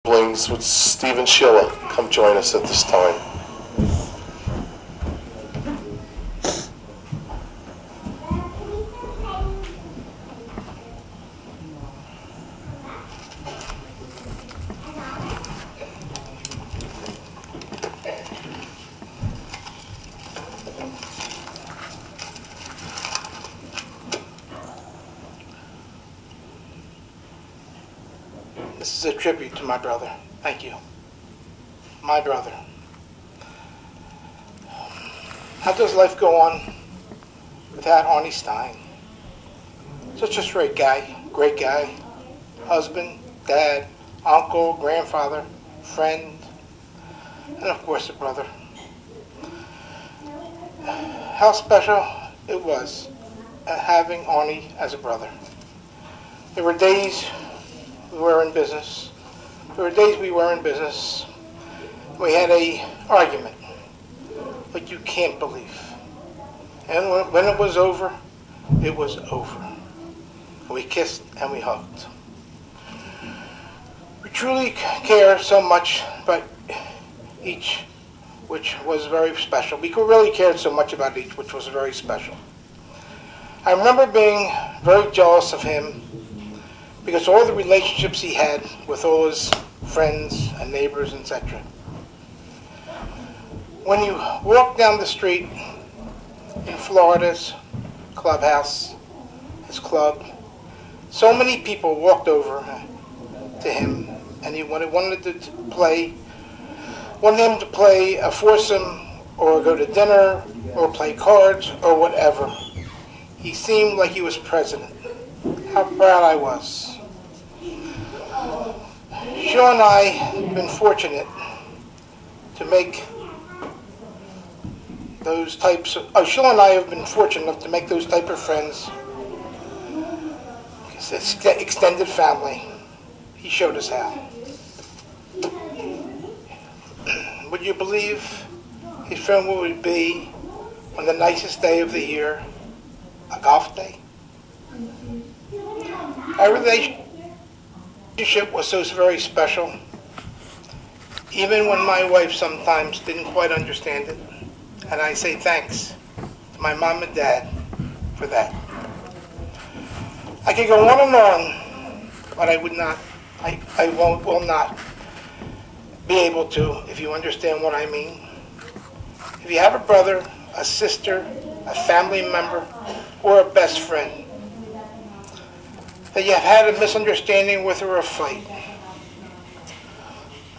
siblings would Steve and Sheila come join us at this time. This is a tribute to my brother. Thank you. My brother. How does life go on without Arnie Stein? Such a straight guy, great guy, husband, dad, uncle, grandfather, friend, and of course a brother. How special it was having Arnie as a brother. There were days we were in business. There were days we were in business. We had a argument, but you can't believe. And when it was over, it was over. We kissed and we hugged. We truly care so much about each, which was very special. We really cared so much about each, which was very special. I remember being very jealous of him because all the relationships he had with all his friends and neighbors, etc. When you walk down the street in Florida's clubhouse, his club, so many people walked over to him and he wanted him to play a foursome or go to dinner or play cards or whatever. He seemed like he was president. How proud I was. Sheila and I have been fortunate to make those types of, Sheila and I have been fortunate enough to make those type of friends. It's extended family. He showed us how. Would you believe his friend would be on the nicest day of the year, a golf day? Our relationship was so very special, even when my wife sometimes didn't quite understand it. And I say thanks to my mom and dad for that. I could go on and on, but I will not be able to, if you understand what I mean. If you have a brother, a sister, a family member, or a best friend that you have had a misunderstanding with or a fight,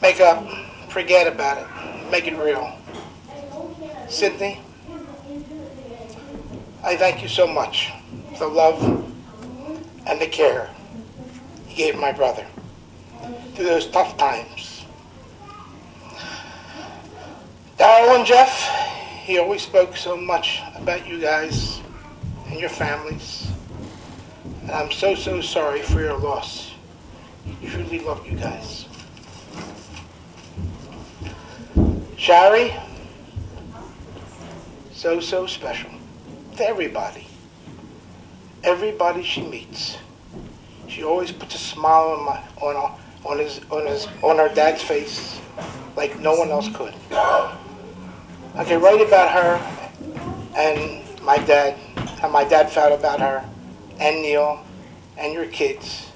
make up, forget about it, make it real. Sydney, I thank you so much for the love and the care you gave my brother through those tough times. Darrell and Jeff, he always spoke so much about you guys and your families. And I'm so sorry for your loss. You truly love you guys. Shari, so special to everybody. Everybody she meets. She always puts a smile on her dad's face like no one else could. I could write about her and my dad, how my dad felt about her, and Neil, and your kids.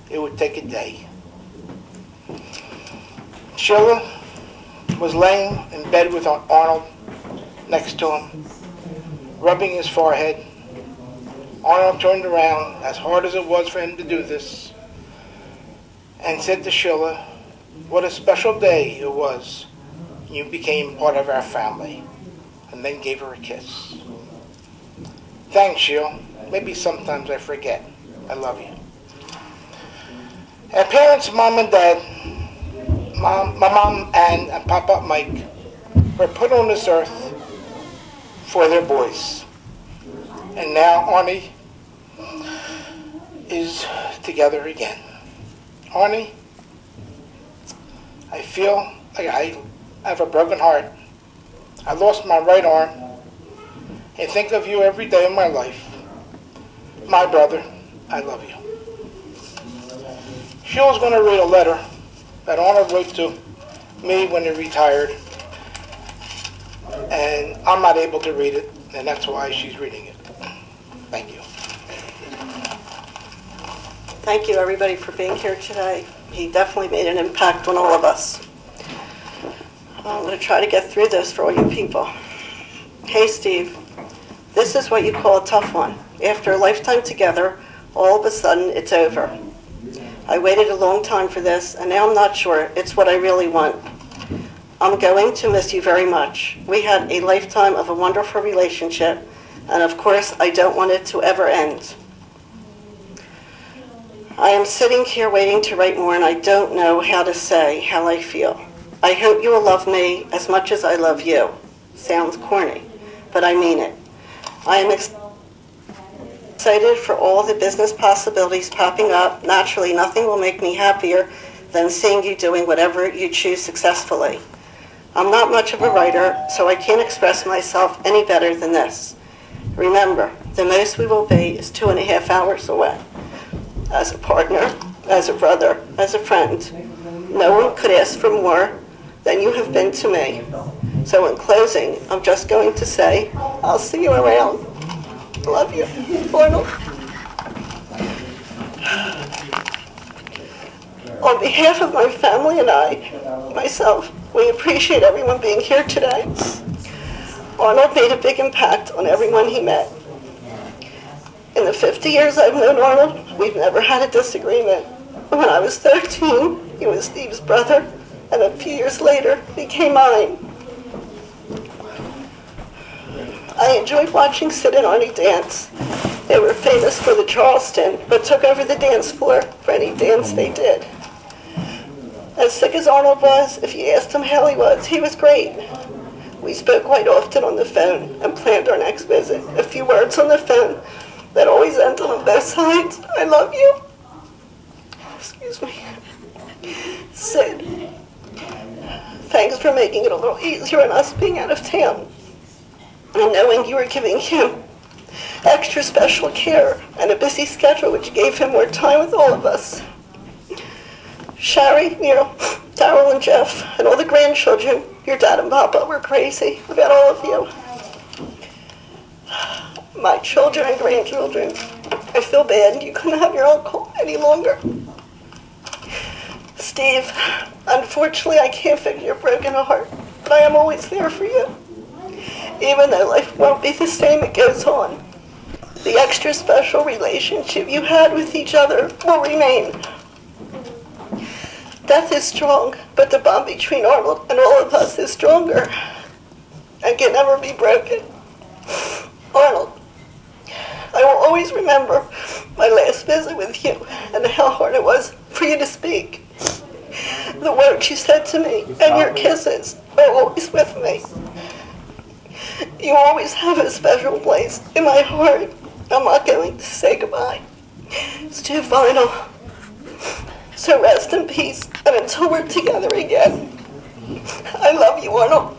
It would take a day. Sheila was laying in bed with Arnold next to him, rubbing his forehead. Arnold turned around, as hard as it was for him to do this, and said to Sheila, what a special day it was. You became part of our family. And then gave her a kiss. Thanks, Sheila. Maybe sometimes I forget. I love you. Our parents, Mom and Dad, my mom Ann and Papa Mike, were put on this earth for their boys. And now Arnie is together again. Arnie, I feel like I have a broken heart. I lost my right arm. I think of you every day of my life. My brother, I love you. Sheila's going to read a letter that Arnold wrote to me when he retired, and I'm not able to read it, and that's why she's reading it. Thank you. Thank you, everybody, for being here today. He definitely made an impact on all of us. I'm going to try to get through this for all you people. Hey, Steve, this is what you call a tough one. After a lifetime together, all of a sudden, it's over. I waited a long time for this, and now I'm not sure it's what I really want. I'm going to miss you very much. We had a lifetime of a wonderful relationship, and of course, I don't want it to ever end. I am sitting here waiting to write more, and I don't know how to say how I feel. I hope you will love me as much as I love you. Sounds corny, but I mean it. I am excited for all the business possibilities popping up. Naturally, nothing will make me happier than seeing you doing whatever you choose successfully. I'm not much of a writer, so I can't express myself any better than this. Remember, the most we will be is 2.5 hours away. As a partner, as a brother, as a friend, no one could ask for more than you have been to me. So in closing, I'm just going to say, I'll see you around. Love you, Arnold. On behalf of my family and myself, we appreciate everyone being here today. Arnold made a big impact on everyone he met. In the 50 years I've known Arnold, we've never had a disagreement. When I was 13, he was Steve's brother, and a few years later, became mine. I enjoyed watching Sid and Arnie dance. They were famous for the Charleston, but took over the dance floor for any dance they did. As sick as Arnold was, if you asked him how he was great. We spoke quite often on the phone and planned our next visit. A few words on the phone that always ended on both sides. I love you. Excuse me. Sid, thanks for making it a little easier on us being out of town and knowing you were giving him extra special care and a busy schedule which gave him more time with all of us. Shari, Neil, Darryl, and Jeff, and all the grandchildren, your dad and Papa were crazy about all of you. My children and grandchildren, I feel bad you couldn't have your uncle any longer. Steve, unfortunately I can't fix your broken heart, but I am always there for you. Even though life won't be the same, it goes on. The extra special relationship you had with each other will remain. Death is strong, but the bond between Arnold and all of us is stronger and can never be broken. Arnold, I will always remember my last visit with you and how hard it was for you to speak. The words you said to me and your kisses are always with me. You always have a special place in my heart. I'm not going to say goodbye. It's too final. So rest in peace, and until we're together again, I love you, Arnold.